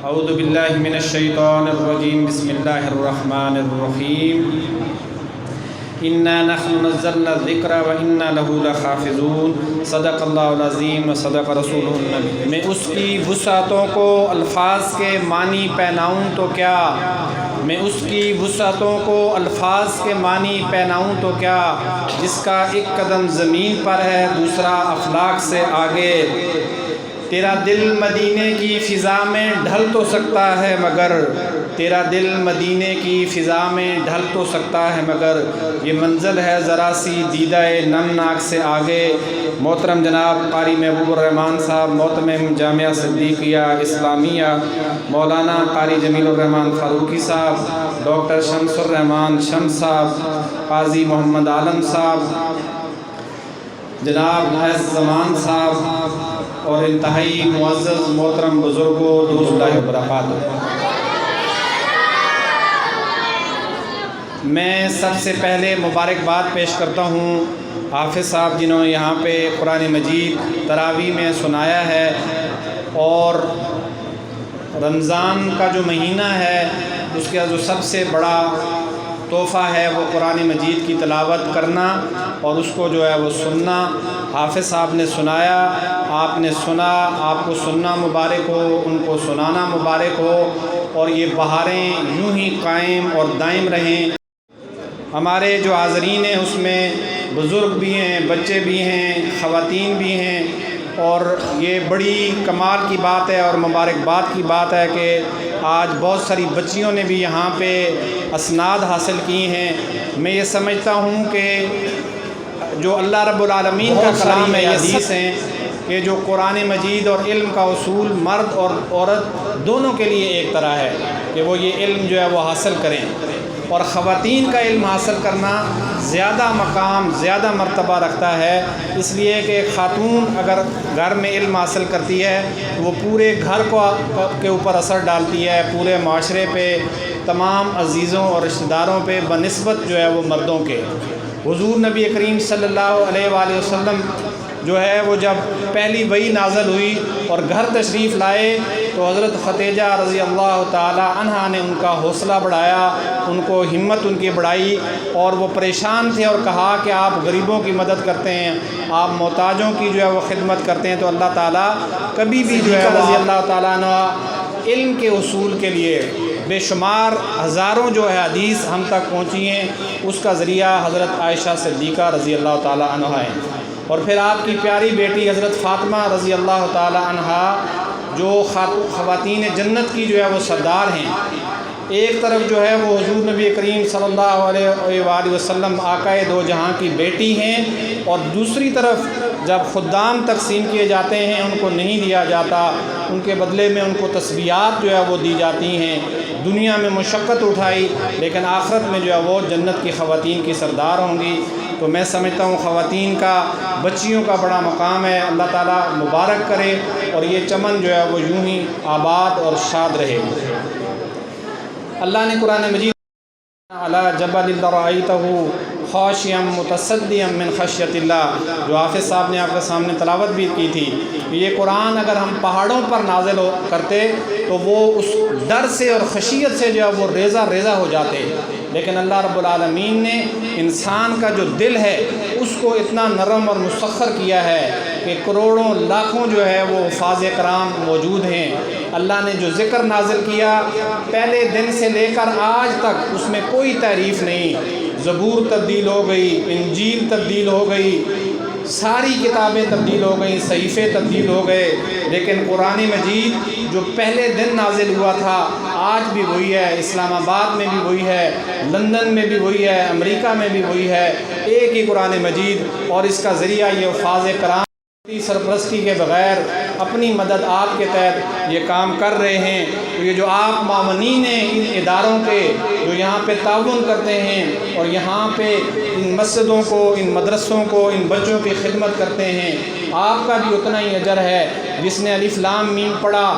اعوذ باللہ من الشیطان الرجیم بسم اللہ الرحمن الرحیم انا نحن نزلنا الذکر وانا له لحافظون صدق اللہ العظیم و صدق رسولہ النبی۔ میں اس کی وسعتوں کو الفاظ کے معنی پہناؤں تو کیا، میں اس کی وسعتوں کو الفاظ کے معنی پہناؤں تو کیا، جس کا ایک قدم زمین پر ہے دوسرا افلاک سے آگے۔ تیرا دل مدینے کی فضا میں ڈھل تو سکتا ہے مگر، تیرا دل مدینے کی فضا میں ڈھل تو سکتا ہے مگر، یہ منزل ہے ذرا سی دیدہ نمناک سے آگے۔ محترم جناب قاری محبوب الرحمن صاحب، محتمم جامعہ صدیقیہ اسلامیہ، مولانا قاری جمیل الرحمن فاروقی صاحب، ڈاکٹر شمس الرحمن شمس صاحب، قاضی محمد عالم صاحب، جناب عز زمان صاحب، اور انتہائی معزز محترم بزرگوں، دوست اللہ وبرکاتہ۔ میں سب سے پہلے مبارکباد پیش کرتا ہوں حافظ صاحب جنہوں نے یہاں پہ قرآن مجید تراویح میں سنایا ہے، اور رمضان کا جو مہینہ ہے اس کا جو سب سے بڑا تحفہ ہے وہ قرآن مجید کی تلاوت کرنا اور اس کو جو ہے وہ سننا۔ حافظ صاحب نے سنایا، آپ نے سنا، آپ کو سننا مبارک ہو، ان کو سنانا مبارک ہو، اور یہ بہاریں یوں ہی قائم اور دائم رہیں۔ ہمارے جو حاضرین ہیں اس میں بزرگ بھی ہیں، بچے بھی ہیں، خواتین بھی ہیں، اور یہ بڑی کمال کی بات ہے اور مبارکباد کی بات ہے کہ آج بہت ساری بچیوں نے بھی یہاں پہ اسناد حاصل کی ہیں۔ میں یہ سمجھتا ہوں کہ جو اللہ رب العالمین کا کلام ہے، یہ حدیث ہیں کہ جو قرآن مجید اور علم کا اصول مرد اور عورت دونوں کے لیے ایک طرح ہے کہ وہ یہ علم جو ہے وہ حاصل کریں، اور خواتین کا علم حاصل کرنا زیادہ مقام، زیادہ مرتبہ رکھتا ہے، اس لیے کہ ایک خاتون اگر گھر میں علم حاصل کرتی ہے تو وہ پورے گھر کے اوپر اثر ڈالتی ہے، پورے معاشرے پہ، تمام عزیزوں اور رشتہ داروں پہ بنسبت جو ہے وہ مردوں کے۔ حضور نبی کریم صلی اللہ علیہ وآلہ وسلم جو ہے وہ جب پہلی وحی نازل ہوئی اور گھر تشریف لائے تو حضرت خدیجہ رضی اللہ تعالی عنہا نے ان کا حوصلہ بڑھایا، ان کو ہمت ان کی بڑھائی، اور وہ پریشان تھے اور کہا کہ آپ غریبوں کی مدد کرتے ہیں، آپ محتاجوں کی جو ہے وہ خدمت کرتے ہیں، تو اللہ تعالیٰ کبھی بھی جو ہے رضی اللہ تعالیٰ عنہ علم کے اصول کے لیے بے شمار ہزاروں جو ہے حدیث ہم تک پہنچی ہیں، اس کا ذریعہ حضرت عائشہ صدیقہ رضی اللہ تعالیٰ عنہ ہیں، اور پھر آپ کی پیاری بیٹی حضرت فاطمہ رضی اللہ تعالیٰ عنہا جو خواتین جنت کی جو ہے وہ سردار ہیں۔ ایک طرف جو ہے وہ حضور نبی کریم صلی اللہ علیہ وآلہ وسلم آقائے دو جہاں کی بیٹی ہیں، اور دوسری طرف جب خدام تقسیم کیے جاتے ہیں ان کو نہیں دیا جاتا، ان کے بدلے میں ان کو تسبیحات جو ہے وہ دی جاتی ہیں۔ دنیا میں مشقت اٹھائی لیکن آخرت میں جو ہے وہ جنت کی خواتین کی سردار ہوں گی۔ تو میں سمجھتا ہوں خواتین کا، بچیوں کا بڑا مقام ہے، اللہ تعالیٰ مبارک کرے اور یہ چمن جو ہے وہ یوں ہی آباد اور شاد رہے۔ اللہ نے قرآن مجید علی جبل لرأیتہ خاشعا متصدعا من خشیۃ اللہ، جو حافظ صاحب نے آپ کے سامنے تلاوت بھی کی تھی، کہ یہ قرآن اگر ہم پہاڑوں پر نازل کرتے تو وہ اس ڈر سے اور خشیت سے جو ہے وہ ریزہ ریزہ ہو جاتے، لیکن اللہ رب العالمین نے انسان کا جو دل ہے اس کو اتنا نرم اور مسخر کیا ہے کہ کروڑوں لاکھوں جو ہے وہ حفاظ کرام موجود ہیں۔ اللہ نے جو ذکر نازل کیا پہلے دن سے لے کر آج تک اس میں کوئی تعریف نہیں۔ زبور تبدیل ہو گئی، انجیل تبدیل ہو گئی، ساری کتابیں تبدیل ہو گئیں، صحیفے تبدیل ہو گئے، لیکن قرآن مجید جو پہلے دن نازل ہوا تھا آج بھی وہی ہے، اسلام آباد میں بھی وہی ہے، لندن میں بھی وہی ہے، امریکہ میں بھی وہی ہے، ایک ہی قرآن مجید، اور اس کا ذریعہ یہ حفاظ کرام سرپرستی کے بغیر اپنی مدد آپ کے تحت یہ کام کر رہے ہیں۔ تو یہ جو آپ معاونین ہیں ان اداروں کے جو یہاں پہ تعاون کرتے ہیں اور یہاں پہ ان مسجدوں کو، ان مدرسوں کو، ان بچوں کی خدمت کرتے ہیں، آپ کا بھی اتنا ہی اجر ہے۔ جس نے الف لام میم پڑھا،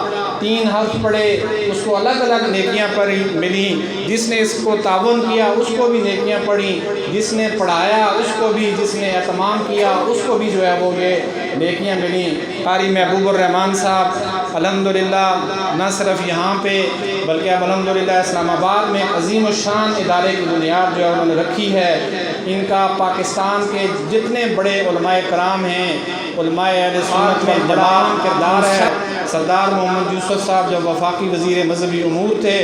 3 حرف پڑھے، اس کو الگ الگ نیکیاں ملیں، جس نے اس کو تعاون کیا اس کو بھی نیکیاں پڑھی، جس نے پڑھایا اس کو بھی، جس نے اہتمام کیا اس کو بھی جو ہے وہ یہ نیکیاں ملیں۔ قاری محبوب الرحمن صاحب الحمدللہ نہ صرف یہاں پہ بلکہ اب الحمدللہ اسلام آباد میں ایک عظیم الشان ادارے کی بنیاد جو ہے انہوں نے رکھی ہے۔ ان کا پاکستان کے جتنے بڑے علماء کرام ہیں، علماء اہل سنت میں بڑا کردار ہے۔ سردار محمد یوسف صاحب جب وفاقی وزیر مذہبی امور تھے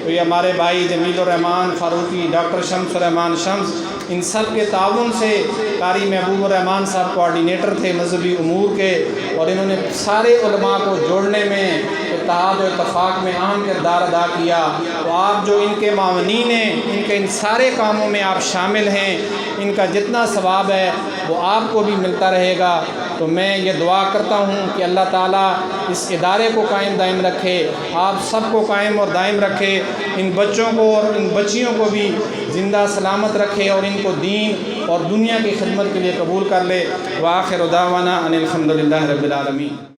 تو یہ ہمارے بھائی جمیل الرحمان فاروقی، ڈاکٹر شمس الرحمان شمس، ان سب کے تعاون سے قاری محبوب الرحمان صاحب کوآرڈینیٹر تھے مذہبی امور کے، اور انہوں نے سارے علماء کو جوڑنے میں، اتحاد و اتفاق میں اہم کردار ادا کیا۔ تو آپ جو ان کے معاونین ہیں، ان کے ان سارے کاموں میں آپ شامل ہیں، ان کا جتنا ثواب ہے وہ آپ کو بھی ملتا رہے گا۔ تو میں یہ دعا کرتا ہوں کہ اللہ تعالیٰ اس ادارے کو قائم دائم رکھے، آپ سب کو قائم اور دائم رکھے، ان بچوں کو اور ان بچیوں کو بھی زندہ سلامت رکھے، اور ان کو دین اور دنیا کی خدمت کے لیے قبول کر لے۔ وآخر دعوانا ان الحمدللہ رب العالمین۔